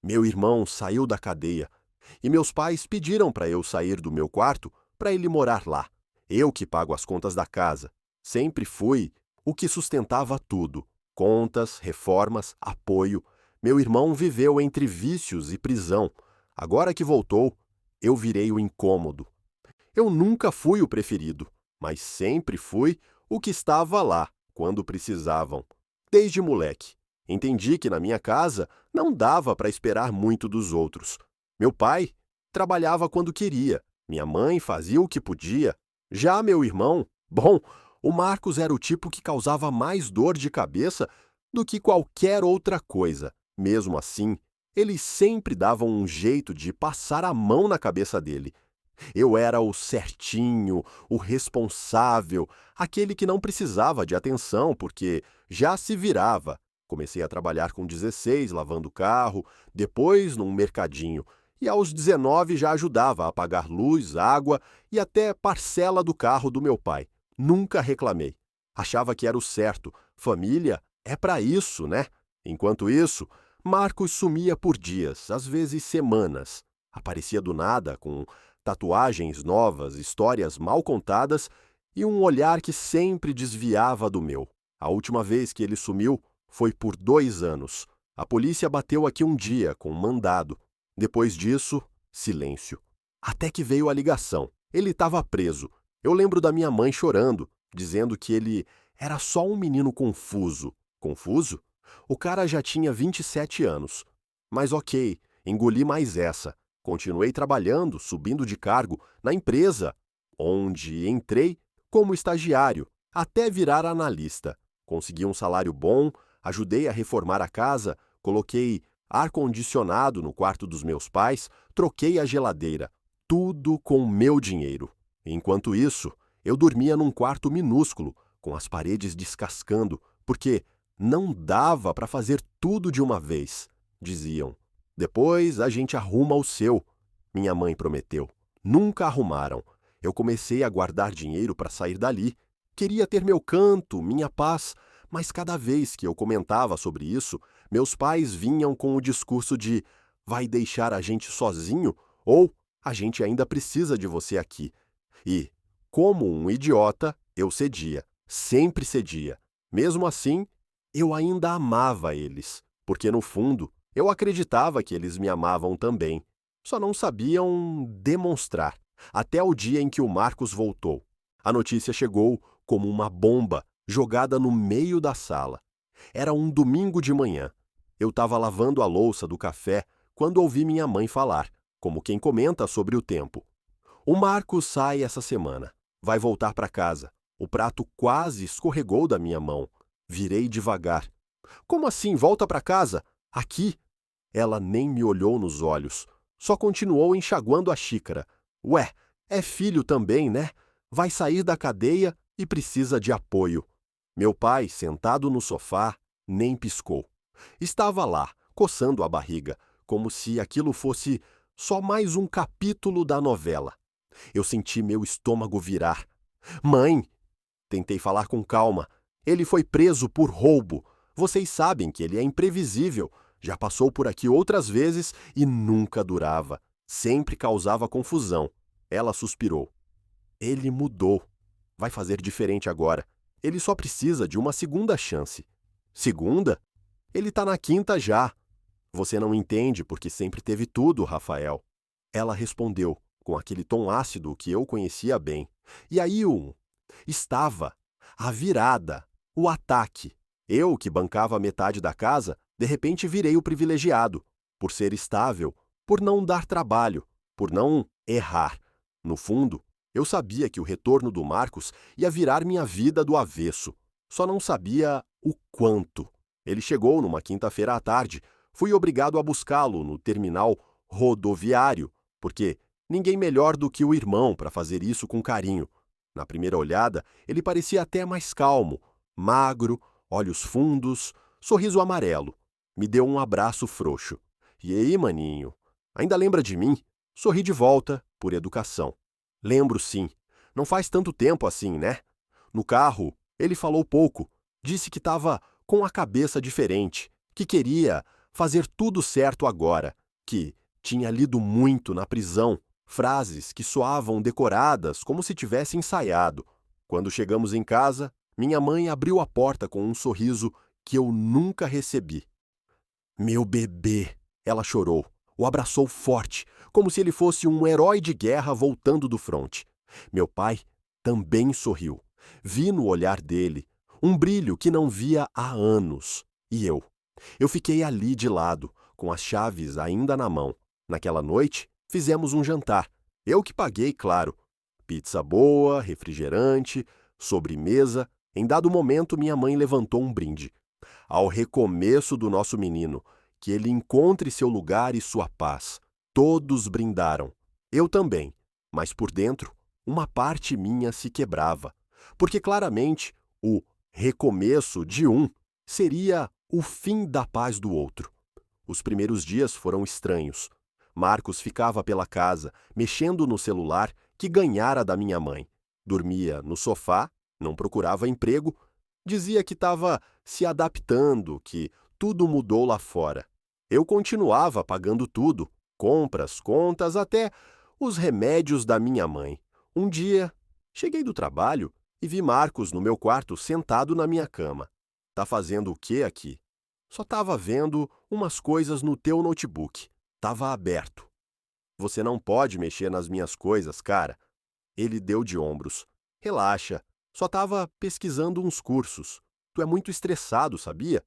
Meu irmão saiu da cadeia e meus pais pediram para eu sair do meu quarto para ele morar lá. Eu que pago as contas da casa. Sempre fui o que sustentava tudo: contas, reformas, apoio. Meu irmão viveu entre vícios e prisão. Agora que voltou, eu virei o incômodo. Eu nunca fui o preferido, mas sempre fui o que estava lá quando precisavam. Desde moleque, entendi que na minha casa não dava para esperar muito dos outros. Meu pai trabalhava quando queria, minha mãe fazia o que podia. Já meu irmão, bom, o Marcos era o tipo que causava mais dor de cabeça do que qualquer outra coisa. Mesmo assim, eles sempre davam um jeito de passar a mão na cabeça dele. Eu era o certinho, o responsável, aquele que não precisava de atenção porque já se virava. Comecei a trabalhar com 16, lavando carro, depois num mercadinho, e aos 19 já ajudava a pagar luz, água e até parcela do carro do meu pai. Nunca reclamei. Achava que era o certo. Família é para isso, né? Enquanto isso, Marcos sumia por dias, às vezes semanas. Aparecia do nada com tatuagens novas, histórias mal contadas e um olhar que sempre desviava do meu. A última vez que ele sumiu foi por 2 anos. A polícia bateu aqui um dia com um mandado. Depois disso, silêncio. Até que veio a ligação. Ele estava preso. Eu lembro da minha mãe chorando, dizendo que ele era só um menino confuso. Confuso? O cara já tinha 27 anos. Mas ok, engoli mais essa. Continuei trabalhando, subindo de cargo, na empresa, onde entrei como estagiário, até virar analista. Consegui um salário bom, ajudei a reformar a casa, coloquei ar-condicionado no quarto dos meus pais, troquei a geladeira. Tudo com meu dinheiro. Enquanto isso, eu dormia num quarto minúsculo, com as paredes descascando, porque não dava para fazer tudo de uma vez, diziam. Depois a gente arruma o seu, minha mãe prometeu. Nunca arrumaram. Eu comecei a guardar dinheiro para sair dali. Queria ter meu canto, minha paz, mas cada vez que eu comentava sobre isso, meus pais vinham com o discurso de: vai deixar a gente sozinho? Ou a gente ainda precisa de você aqui. E, como um idiota, eu cedia. Sempre cedia. Mesmo assim, eu ainda amava eles, porque no fundo, eu acreditava que eles me amavam também. Só não sabiam demonstrar. Até o dia em que o Marcos voltou. A notícia chegou como uma bomba jogada no meio da sala. Era um domingo de manhã. Eu estava lavando a louça do café quando ouvi minha mãe falar, como quem comenta sobre o tempo. O Marcos sai essa semana. Vai voltar para casa. O prato quase escorregou da minha mão. Virei devagar. Como assim, volta para casa? Aqui? Ela nem me olhou nos olhos. Só continuou enxaguando a xícara. Ué, é filho também, né? Vai sair da cadeia e precisa de apoio. Meu pai, sentado no sofá, nem piscou. Estava lá, coçando a barriga, como se aquilo fosse só mais um capítulo da novela. Eu senti meu estômago virar. Mãe! Tentei falar com calma. Ele foi preso por roubo. Vocês sabem que ele é imprevisível. Já passou por aqui outras vezes e nunca durava. Sempre causava confusão. Ela suspirou. Ele mudou. Vai fazer diferente agora. Ele só precisa de uma segunda chance. Segunda? Ele tá na quinta já. Você não entende porque sempre teve tudo, Rafael. Ela respondeu, com aquele tom ácido que eu conhecia bem. E aí estava a virada, o ataque. Eu, que bancava metade da casa, de repente virei o privilegiado, por ser estável, por não dar trabalho, por não errar. No fundo, eu sabia que o retorno do Marcos ia virar minha vida do avesso. Só não sabia o quanto. Ele chegou numa quinta-feira à tarde. Fui obrigado a buscá-lo no terminal rodoviário, porque ninguém melhor do que o irmão para fazer isso com carinho. Na primeira olhada, ele parecia até mais calmo, magro, olhos fundos, sorriso amarelo. Me deu um abraço frouxo. E aí, maninho? Ainda lembra de mim? Sorri de volta, por educação. Lembro sim. Não faz tanto tempo assim, né? No carro, ele falou pouco. Disse que estava com a cabeça diferente, que queria fazer tudo certo agora, que tinha lido muito na prisão, frases que soavam decoradas como se tivesse ensaiado. Quando chegamos em casa, minha mãe abriu a porta com um sorriso que eu nunca recebi. Meu bebê! Ela chorou, o abraçou forte, como se ele fosse um herói de guerra voltando do fronte. Meu pai também sorriu. Vi no olhar dele um brilho que não via há anos. E eu? Eu fiquei ali de lado, com as chaves ainda na mão. Naquela noite, fizemos um jantar. Eu que paguei, claro. Pizza boa, refrigerante, sobremesa. Em dado momento, minha mãe levantou um brinde. Ao recomeço do nosso menino, que ele encontre seu lugar e sua paz. Todos brindaram. Eu também, mas por dentro, uma parte minha se quebrava, porque claramente o recomeço de um seria o fim da paz do outro. Os primeiros dias foram estranhos. Marcos ficava pela casa, mexendo no celular que ganhara da minha mãe. Dormia no sofá, não procurava emprego, dizia que estava se adaptando, que tudo mudou lá fora. Eu continuava pagando tudo, compras, contas, até os remédios da minha mãe. Um dia, cheguei do trabalho e vi Marcos no meu quarto sentado na minha cama. Tá fazendo o quê aqui? Só tava vendo umas coisas no teu notebook. Tava aberto. Você não pode mexer nas minhas coisas, cara. Ele deu de ombros. Relaxa, só tava pesquisando uns cursos. Tu é muito estressado, sabia?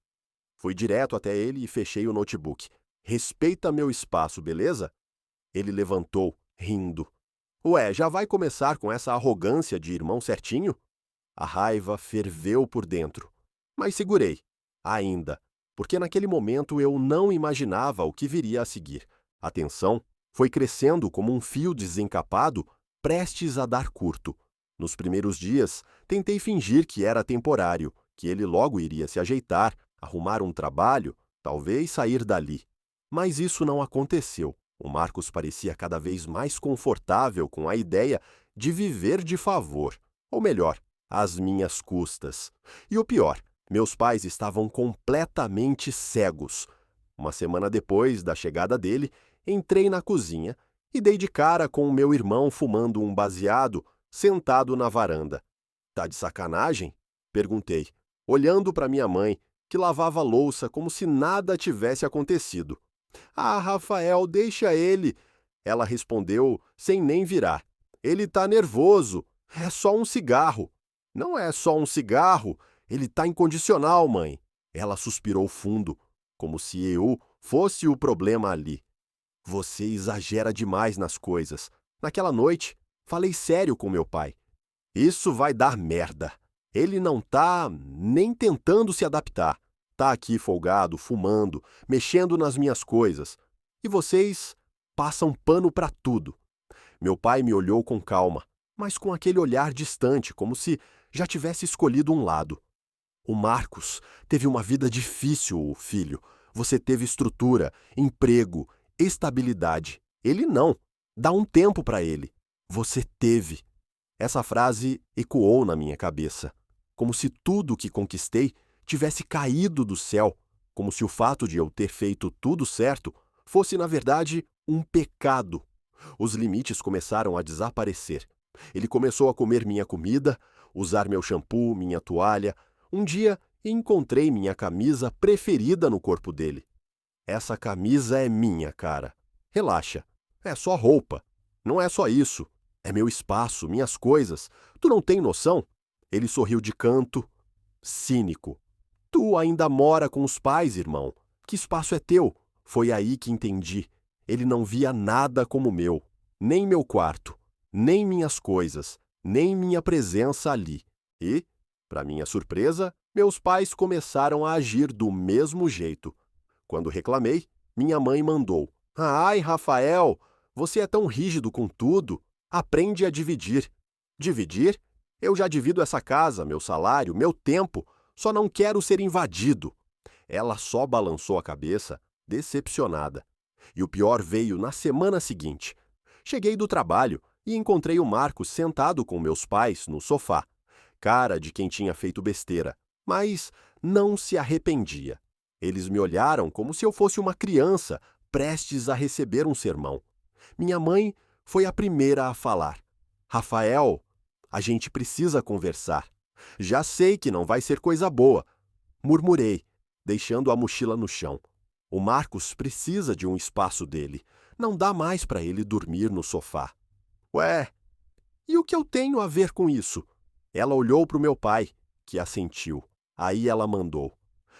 Fui direto até ele e fechei o notebook. Respeita meu espaço, beleza? Ele levantou, rindo. Ué, já vai começar com essa arrogância de irmão certinho? A raiva ferveu por dentro. Mas segurei. Ainda. Porque naquele momento eu não imaginava o que viria a seguir. A tensão foi crescendo como um fio desencapado, prestes a dar curto. Nos primeiros dias, tentei fingir que era temporário, que ele logo iria se ajeitar, arrumar um trabalho, talvez sair dali. Mas isso não aconteceu. O Marcos parecia cada vez mais confortável com a ideia de viver de favor, ou melhor, às minhas custas. E o pior, meus pais estavam completamente cegos. Uma semana depois da chegada dele, entrei na cozinha e dei de cara com o meu irmão fumando um baseado, sentado na varanda. Tá de sacanagem? Perguntei, olhando para minha mãe, que lavava a louça como se nada tivesse acontecido. Ah, Rafael, deixa ele. Ela respondeu sem nem virar. Ele tá nervoso. É só um cigarro. Não é só um cigarro. Ele tá incondicional, mãe. Ela suspirou fundo, como se eu fosse o problema ali. Você exagera demais nas coisas. Naquela noite, falei sério com meu pai. Isso vai dar merda. Ele não tá nem tentando se adaptar. Tá aqui folgado, fumando, mexendo nas minhas coisas. E vocês passam pano pra tudo. Meu pai me olhou com calma, mas com aquele olhar distante, como se já tivesse escolhido um lado. O Marcos teve uma vida difícil, filho. Você teve estrutura, emprego, estabilidade. Ele não. Dá um tempo pra ele. Você teve. Essa frase ecoou na minha cabeça, como se tudo o que conquistei tivesse caído do céu, como se o fato de eu ter feito tudo certo fosse, na verdade, um pecado. Os limites começaram a desaparecer. Ele começou a comer minha comida, usar meu shampoo, minha toalha. Um dia, encontrei minha camisa preferida no corpo dele. Essa camisa é minha, cara. Relaxa. É só roupa. Não é só isso. É meu espaço, minhas coisas. Tu não tem noção? Ele sorriu de canto, cínico. Tu ainda mora com os pais, irmão. Que espaço é teu? Foi aí que entendi. Ele não via nada como meu. Nem meu quarto, nem minhas coisas, nem minha presença ali. E, para minha surpresa, meus pais começaram a agir do mesmo jeito. Quando reclamei, minha mãe mandou. Ai, Rafael, você é tão rígido com tudo. Aprende a dividir. Dividir? Eu já divido essa casa, meu salário, meu tempo. Só não quero ser invadido. Ela só balançou a cabeça, decepcionada. E o pior veio na semana seguinte. Cheguei do trabalho e encontrei o Marcos sentado com meus pais no sofá. Cara de quem tinha feito besteira, mas não se arrependia. Eles me olharam como se eu fosse uma criança prestes a receber um sermão. Minha mãe foi a primeira a falar. Rafael, a gente precisa conversar. Já sei que não vai ser coisa boa. Murmurei, deixando a mochila no chão. O Marcos precisa de um espaço dele. Não dá mais para ele dormir no sofá. Ué, e o que eu tenho a ver com isso? Ela olhou para o meu pai, que assentiu. Aí ela mandou.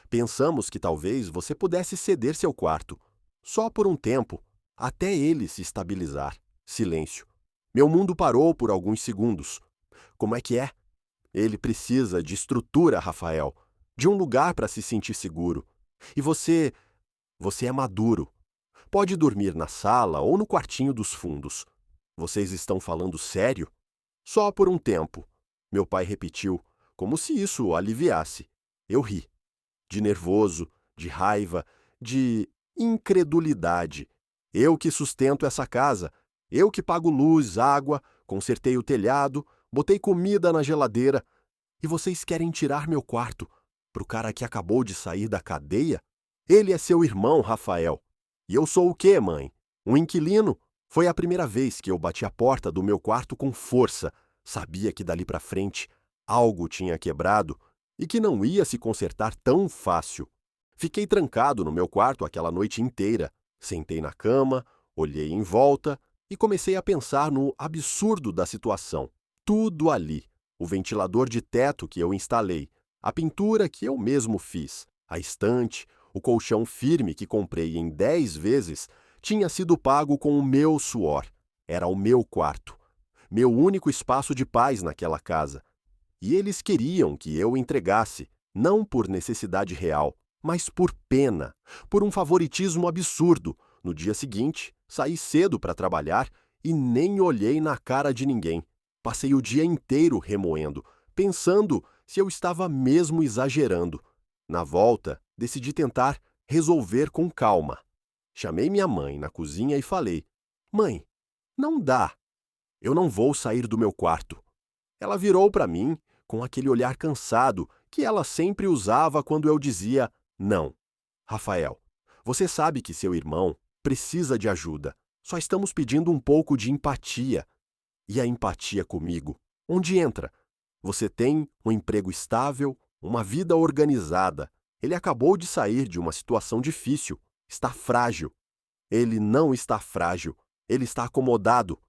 Pensamos que talvez você pudesse ceder seu quarto. Só por um tempo, até ele se estabilizar. Silêncio. Meu mundo parou por alguns segundos. Como é que é? Ele precisa de estrutura, Rafael. De um lugar para se sentir seguro. E você é maduro. Pode dormir na sala ou no quartinho dos fundos. Vocês estão falando sério? Só por um tempo. Meu pai repetiu, como se isso o aliviasse. Eu ri. De nervoso, de raiva, de incredulidade. Eu que sustento essa casa. Eu que pago luz, água, consertei o telhado, botei comida na geladeira. E vocês querem tirar meu quarto pro cara que acabou de sair da cadeia? Ele é seu irmão, Rafael. E eu sou o quê, mãe? Um inquilino? Foi a primeira vez que eu bati a porta do meu quarto com força. Sabia que dali para frente algo tinha quebrado e que não ia se consertar tão fácil. Fiquei trancado no meu quarto aquela noite inteira. Sentei na cama, olhei em volta e comecei a pensar no absurdo da situação. Tudo ali. O ventilador de teto que eu instalei, a pintura que eu mesmo fiz, a estante, o colchão firme que comprei em 10 vezes, tinha sido pago com o meu suor. Era o meu quarto. Meu único espaço de paz naquela casa. E eles queriam que eu entregasse, não por necessidade real, mas por pena, por um favoritismo absurdo. No dia seguinte, saí cedo para trabalhar e nem olhei na cara de ninguém. Passei o dia inteiro remoendo, pensando se eu estava mesmo exagerando. Na volta, decidi tentar resolver com calma. Chamei minha mãe na cozinha e falei: Mãe, não dá. Eu não vou sair do meu quarto. Ela virou para mim com aquele olhar cansado que ela sempre usava quando eu dizia não. Rafael, você sabe que seu irmão precisa de ajuda. Só estamos pedindo um pouco de empatia. E a empatia comigo? Onde entra? Você tem um emprego estável, uma vida organizada. Ele acabou de sair de uma situação difícil. Está frágil. Ele não está frágil. Ele está acomodado.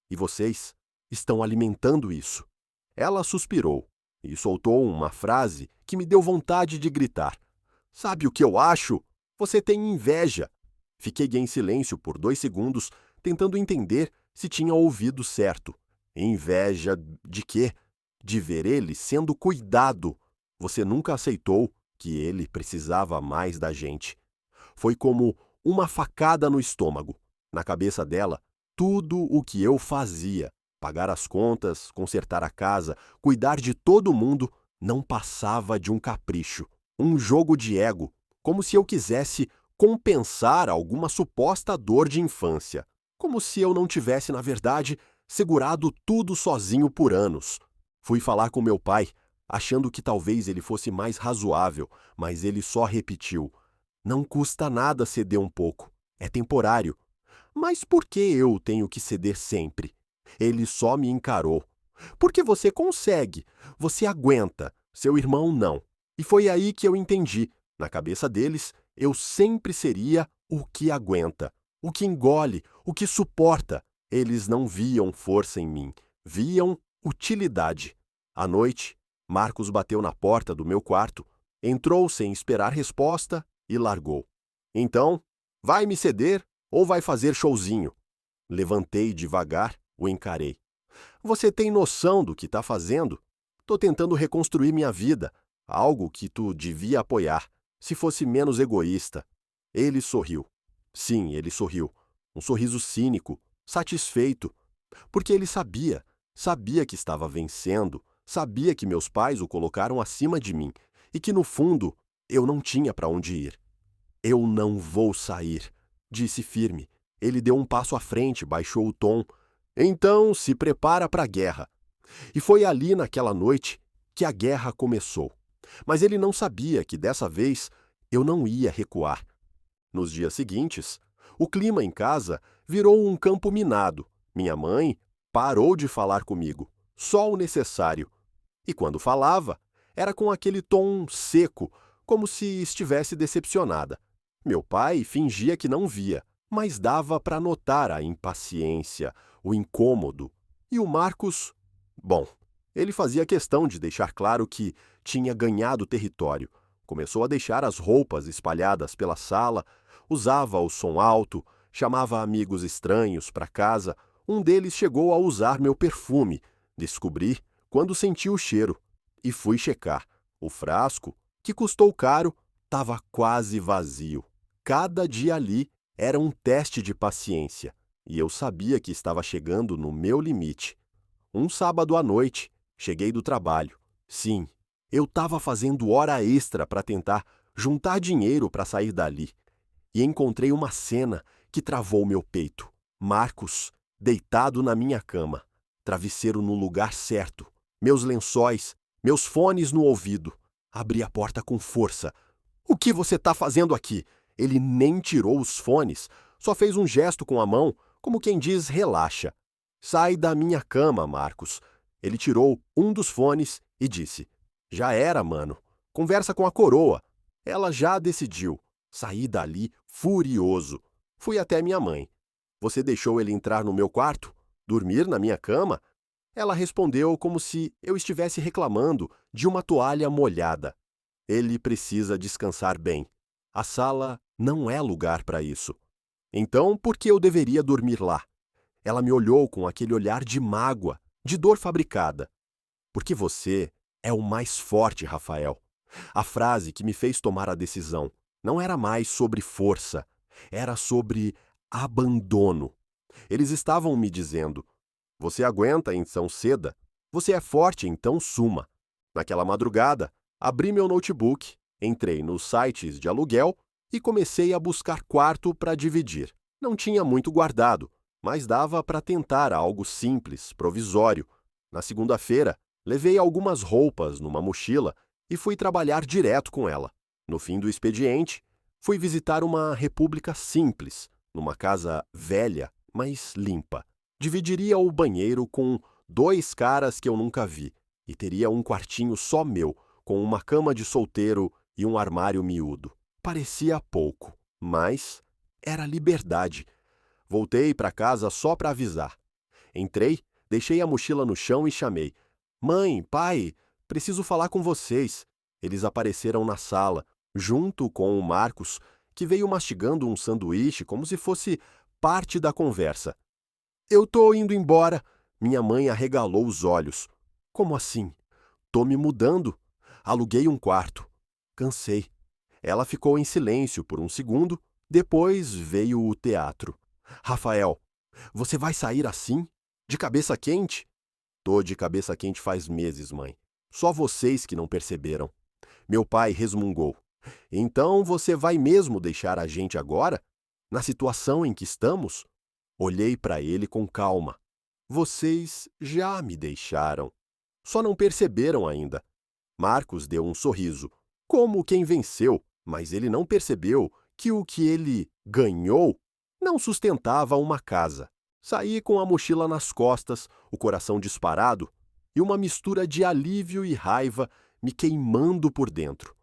E vocês estão alimentando isso. Ela suspirou e soltou uma frase que me deu vontade de gritar. Sabe o que eu acho? Você tem inveja. Fiquei em silêncio por 2 segundos, tentando entender se tinha ouvido certo. Inveja de quê? De ver ele sendo cuidado. Você nunca aceitou que ele precisava mais da gente. Foi como uma facada no estômago. Na cabeça dela, tudo o que eu fazia, pagar as contas, consertar a casa, cuidar de todo mundo, não passava de um capricho, um jogo de ego, como se eu quisesse compensar alguma suposta dor de infância, como se eu não tivesse, na verdade, segurado tudo sozinho por anos. Fui falar com meu pai, achando que talvez ele fosse mais razoável, mas ele só repetiu: não custa nada ceder um pouco, é temporário. Mas por que eu tenho que ceder sempre? Ele só me encarou. Porque você consegue, você aguenta, seu irmão não. E foi aí que eu entendi. Na cabeça deles, eu sempre seria o que aguenta, o que engole, o que suporta. Eles não viam força em mim, viam utilidade. À noite, Marcos bateu na porta do meu quarto, entrou sem esperar resposta e largou. Então, vai me ceder ou vai fazer showzinho? Levantei devagar, o encarei. Você tem noção do que está fazendo? Tô tentando reconstruir minha vida, algo que tu devia apoiar, se fosse menos egoísta. Ele sorriu. Sim, ele sorriu. Um sorriso cínico, satisfeito. Porque ele sabia que estava vencendo, sabia que meus pais o colocaram acima de mim e que, no fundo, eu não tinha para onde ir. Eu não vou sair, disse firme. Ele deu um passo à frente, baixou o tom. Então se prepara para a guerra. E foi ali naquela noite que a guerra começou. Mas ele não sabia que dessa vez Eu não ia recuar. Nos dias seguintes, o clima em casa virou um campo minado. Minha mãe parou de falar comigo, só o necessário. E quando falava, era com aquele tom seco, como se estivesse decepcionada. Meu pai fingia que não via, mas dava para notar a impaciência, o incômodo. E o Marcos, bom, ele fazia questão de deixar claro que tinha ganhado território. Começou a deixar as roupas espalhadas pela sala, usava o som alto, chamava amigos estranhos para casa. Um deles chegou a usar meu perfume. Descobri quando senti o cheiro e fui checar. O frasco, que custou caro, estava quase vazio. Cada dia ali era um teste de paciência e eu sabia que estava chegando no meu limite. Um sábado à noite, cheguei do trabalho. Sim, eu estava fazendo hora extra para tentar juntar dinheiro para sair dali. E encontrei uma cena que travou meu peito. Marcos, deitado na minha cama, travesseiro no lugar certo, meus lençóis, meus fones no ouvido. Abri a porta com força. O que você está fazendo aqui? Ele nem tirou os fones, só fez um gesto com a mão, como quem diz relaxa. Sai da minha cama, Marcos. Ele tirou um dos fones e disse: já era, mano. Conversa com a coroa. Ela já decidiu. Saí dali furioso. Fui até minha mãe. Você deixou ele entrar no meu quarto? Dormir na minha cama? Ela respondeu como se eu estivesse reclamando de uma toalha molhada. Ele precisa descansar bem. A sala não é lugar para isso. Então, por que eu deveria dormir lá? Ela me olhou com aquele olhar de mágoa, de dor fabricada. Porque você é o mais forte, Rafael. A frase que me fez tomar a decisão não era mais sobre força, era sobre abandono. Eles estavam me dizendo: você aguenta, então ceda. Você é forte, então suma. Naquela madrugada, abri meu notebook, entrei nos sites de aluguel e comecei a buscar quarto para dividir. Não tinha muito guardado, mas dava para tentar algo simples, provisório. Na segunda-feira, levei algumas roupas numa mochila e fui trabalhar direto com ela. No fim do expediente, fui visitar uma república simples, numa casa velha, mas limpa. Dividiria o banheiro com 2 caras que eu nunca vi e teria um quartinho só meu, com uma cama de solteiro e um armário miúdo. Parecia pouco, mas era liberdade. Voltei para casa só para avisar. Entrei, deixei a mochila no chão e chamei: mãe, pai, preciso falar com vocês. Eles apareceram na sala, junto com o Marcos, que veio mastigando um sanduíche como se fosse parte da conversa. Eu tô indo embora. Minha mãe arregalou os olhos. Como assim? Tô me mudando. Aluguei um quarto. Cansei. Ela ficou em silêncio por um segundo, depois veio o teatro. Rafael, você vai sair assim? De cabeça quente? Tô de cabeça quente faz meses, mãe. Só vocês que não perceberam. Meu pai resmungou. Então você vai mesmo deixar a gente agora? Na situação em que estamos? Olhei para ele com calma. Vocês já me deixaram. Só não perceberam ainda. Marcos deu um sorriso, como quem venceu, mas ele não percebeu que o que ele ganhou não sustentava uma casa. Saí com a mochila nas costas, o coração disparado e uma mistura de alívio e raiva me queimando por dentro.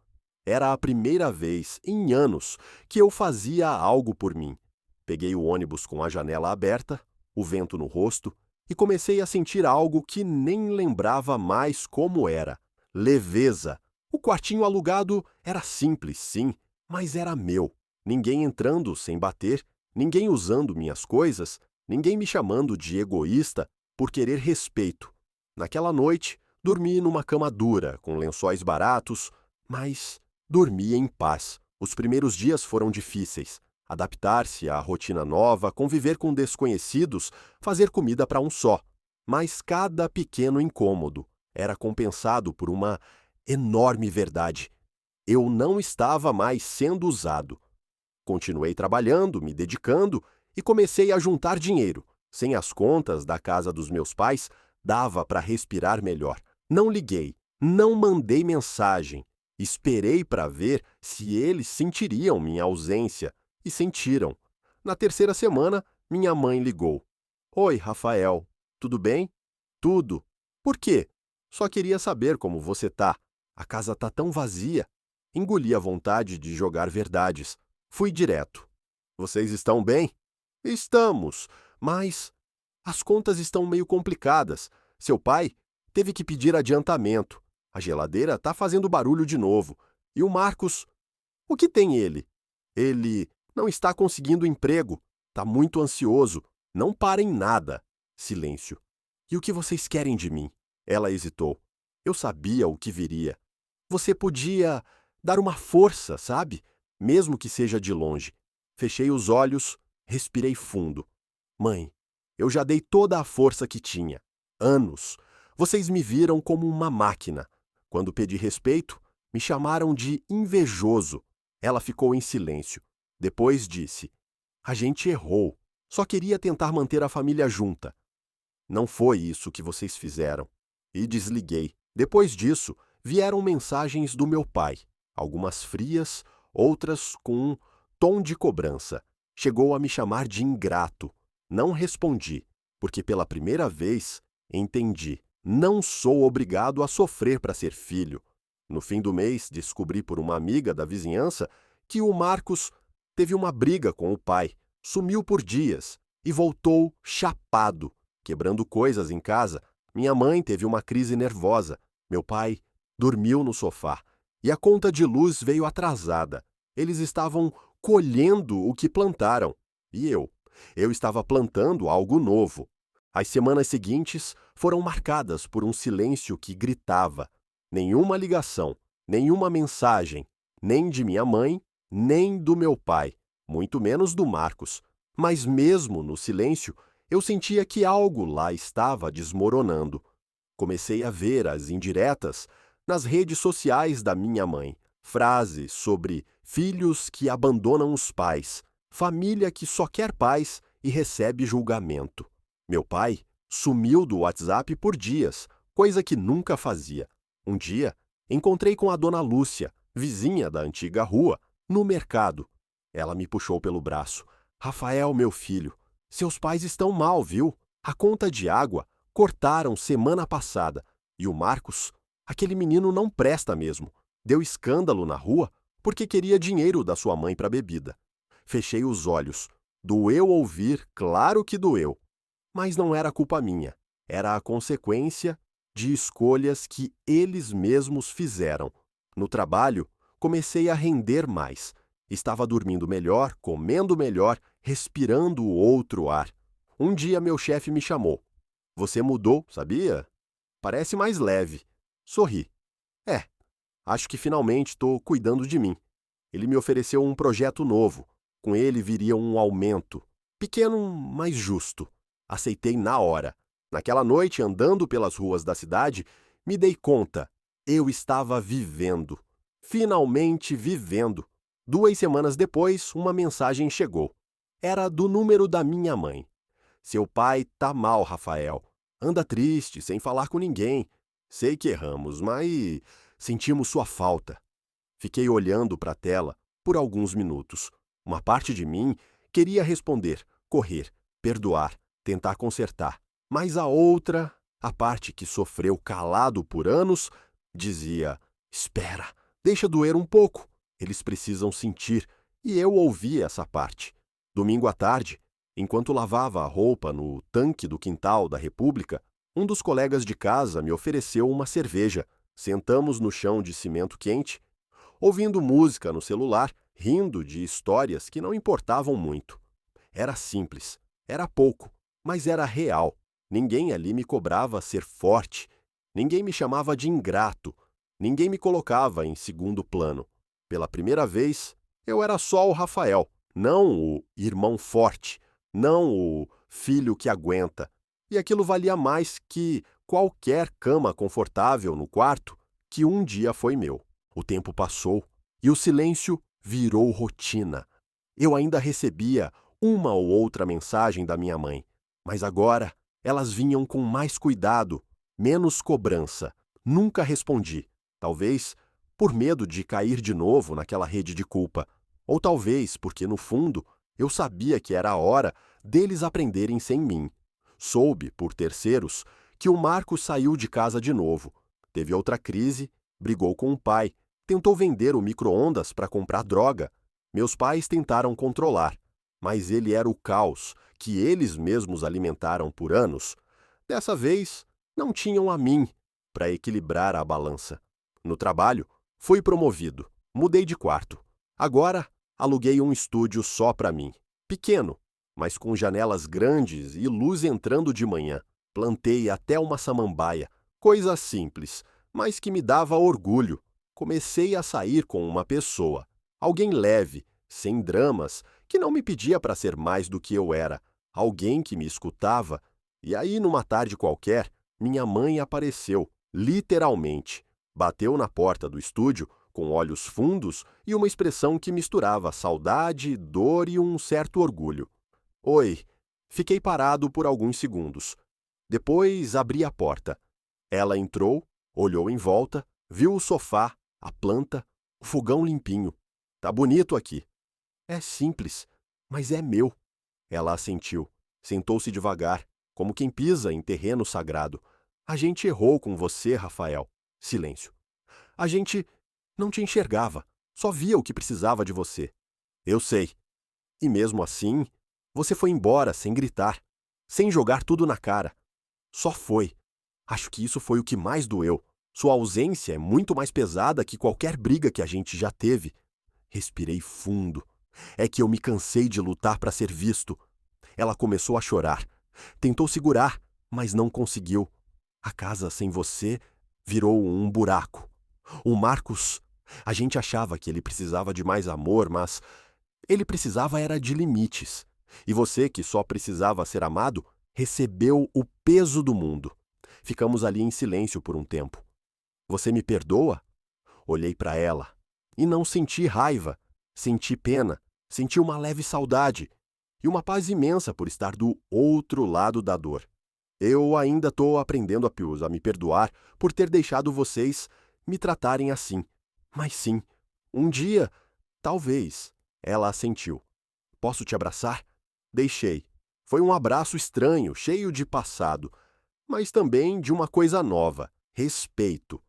Era a primeira vez em anos que eu fazia algo por mim. Peguei o ônibus com a janela aberta, o vento no rosto, e comecei a sentir algo que nem lembrava mais como era. Leveza. O quartinho alugado era simples, sim, mas era meu. Ninguém entrando sem bater, ninguém usando minhas coisas, ninguém me chamando de egoísta por querer respeito. Naquela noite, dormi numa cama dura, com lençóis baratos, mas dormi em paz. Os primeiros dias foram difíceis. Adaptar-se à rotina nova, conviver com desconhecidos, fazer comida para um só. Mas cada pequeno incômodo era compensado por uma enorme verdade. Eu não estava mais sendo usado. Continuei trabalhando, me dedicando e comecei a juntar dinheiro. Sem as contas da casa dos meus pais, dava para respirar melhor. Não liguei, não mandei mensagem Esperei para ver se eles sentiriam minha ausência, e sentiram. Na terceira semana, minha mãe ligou. Oi, Rafael. Tudo bem? Tudo. Por quê? Só queria saber como você tá. A casa tá tão vazia. Engoli a vontade de jogar verdades. Fui direto. Vocês estão bem? Estamos, mas as contas estão meio complicadas. Seu pai teve que pedir adiantamento. A geladeira tá fazendo barulho de novo. E o Marcos, o que tem ele? Ele não está conseguindo emprego. Tá muito ansioso. Não para em nada. Silêncio. E o que vocês querem de mim? Ela hesitou. Eu sabia o que viria. Você podia dar uma força, sabe? Mesmo que seja de longe. Fechei os olhos, respirei fundo. Mãe, eu já dei toda a força que tinha. Anos. Vocês me viram como uma máquina. Quando pedi respeito, me chamaram de invejoso. Ela ficou em silêncio. Depois disse: A gente errou. Só queria tentar manter a família junta. Não foi isso que vocês fizeram. E desliguei. Depois disso, vieram mensagens do meu pai. Algumas frias, outras com um tom de cobrança. Chegou a me chamar de ingrato. Não respondi, porque pela primeira vez entendi. Não sou obrigado a sofrer para ser filho. No fim do mês, descobri por uma amiga da vizinhança que o Marcos teve uma briga com o pai, sumiu por dias e voltou chapado, quebrando coisas em casa. Minha mãe teve uma crise nervosa. Meu pai dormiu no sofá e a conta de luz veio atrasada. Eles estavam colhendo o que plantaram. E eu estava plantando algo novo. As semanas seguintes foram marcadas por um silêncio que gritava. Nenhuma ligação, nenhuma mensagem, nem de minha mãe, nem do meu pai, muito menos do Marcos. Mas mesmo no silêncio, eu sentia que algo lá estava desmoronando. Comecei a ver as indiretas nas redes sociais da minha mãe. Frases sobre filhos que abandonam os pais, família que só quer paz e recebe julgamento. Meu pai sumiu do WhatsApp por dias, coisa que nunca fazia. Um dia, encontrei com a dona Lúcia, vizinha da antiga rua, no mercado. Ela me puxou pelo braço. Rafael, meu filho, seus pais estão mal, viu? A conta de água cortaram semana passada. E o Marcos, aquele menino não presta mesmo. Deu escândalo na rua porque queria dinheiro da sua mãe para bebida. Fechei os olhos. Doeu ouvir, claro que doeu. Mas não era culpa minha. Era a consequência de escolhas que eles mesmos fizeram. No trabalho, comecei a render mais. Estava dormindo melhor, comendo melhor, respirando o outro ar. Um dia meu chefe me chamou. Você mudou, sabia? Parece mais leve. Sorri. Acho que finalmente estou cuidando de mim. Ele me ofereceu um projeto novo. Com ele viria um aumento. Pequeno, mas justo. Aceitei na hora. Naquela noite, andando pelas ruas da cidade, me dei conta. Eu estava vivendo. Finalmente vivendo. 2 semanas depois, uma mensagem chegou. Era do número da minha mãe. Seu pai tá mal, Rafael. Anda triste, sem falar com ninguém. Sei que erramos, mas sentimos sua falta. Fiquei olhando para a tela por alguns minutos. Uma parte de mim queria responder, correr, perdoar, tentar consertar. Mas a outra, a parte que sofreu calado por anos, dizia: espera, deixa doer um pouco. Eles precisam sentir. E eu ouvi essa parte. Domingo à tarde, enquanto lavava a roupa no tanque do quintal da República, um dos colegas de casa me ofereceu uma cerveja. Sentamos no chão de cimento quente, ouvindo música no celular, rindo de histórias que não importavam muito. Era simples, era pouco, mas era real. Ninguém ali me cobrava ser forte, ninguém me chamava de ingrato, ninguém me colocava em segundo plano. Pela primeira vez, eu era só o Rafael, não o irmão forte, não o filho que aguenta. E aquilo valia mais que qualquer cama confortável no quarto que um dia foi meu. O tempo passou e o silêncio virou rotina. Eu ainda recebia uma ou outra mensagem da minha mãe, mas agora elas vinham com mais cuidado, menos cobrança. Nunca respondi, talvez por medo de cair de novo naquela rede de culpa, ou talvez porque, no fundo, eu sabia que era a hora deles aprenderem sem mim. Soube, por terceiros, que o Marcos saiu de casa de novo, teve outra crise, brigou com o pai, tentou vender o micro-ondas para comprar droga. Meus pais tentaram controlar, mas ele era o caos que eles mesmos alimentaram por anos. Dessa vez, não tinham a mim para equilibrar a balança. No trabalho, fui promovido, mudei de quarto. Agora, aluguei um estúdio só para mim. Pequeno, mas com janelas grandes e luz entrando de manhã. Plantei até uma samambaia, coisa simples, mas que me dava orgulho. Comecei a sair com uma pessoa, alguém leve, sem dramas, que não me pedia para ser mais do que eu era, alguém que me escutava. E aí, numa tarde qualquer, minha mãe apareceu, literalmente. Bateu na porta do estúdio, com olhos fundos e uma expressão que misturava saudade, dor e um certo orgulho. Oi. Fiquei parado por alguns segundos. Depois abri a porta. Ela entrou, olhou em volta, viu o sofá, a planta, o fogão limpinho. Tá bonito aqui. É simples, mas é meu. Ela assentiu. Sentou-se devagar, como quem pisa em terreno sagrado. A gente errou com você, Rafael. Silêncio. A gente não te enxergava, só via o que precisava de você. Eu sei. E mesmo assim, você foi embora sem gritar, sem jogar tudo na cara. Só foi. Acho que isso foi o que mais doeu. Sua ausência é muito mais pesada que qualquer briga que a gente já teve. Respirei fundo. É que eu me cansei de lutar para ser visto. Ela começou a chorar. Tentou segurar, mas não conseguiu. A casa sem você virou um buraco. O Marcos, a gente achava que ele precisava de mais amor, mas ele precisava era de limites. E você, que só precisava ser amado, recebeu o peso do mundo. Ficamos ali em silêncio por um tempo. Você me perdoa? Olhei para ela e não senti raiva, senti pena, senti uma leve saudade e uma paz imensa por estar do outro lado da dor. Eu ainda estou aprendendo a me perdoar por ter deixado vocês me tratarem assim. Mas sim, um dia, talvez, ela assentiu. Posso te abraçar? Deixei. Foi um abraço estranho, cheio de passado, mas também de uma coisa nova, respeito.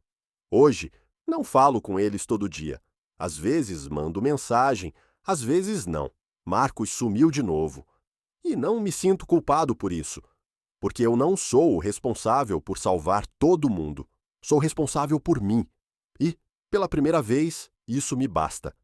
Hoje, não falo com eles todo dia. Às vezes mando mensagem, às vezes não. Marcos sumiu de novo. E não me sinto culpado por isso, porque eu não sou o responsável por salvar todo mundo. Sou responsável por mim. E, pela primeira vez, isso me basta.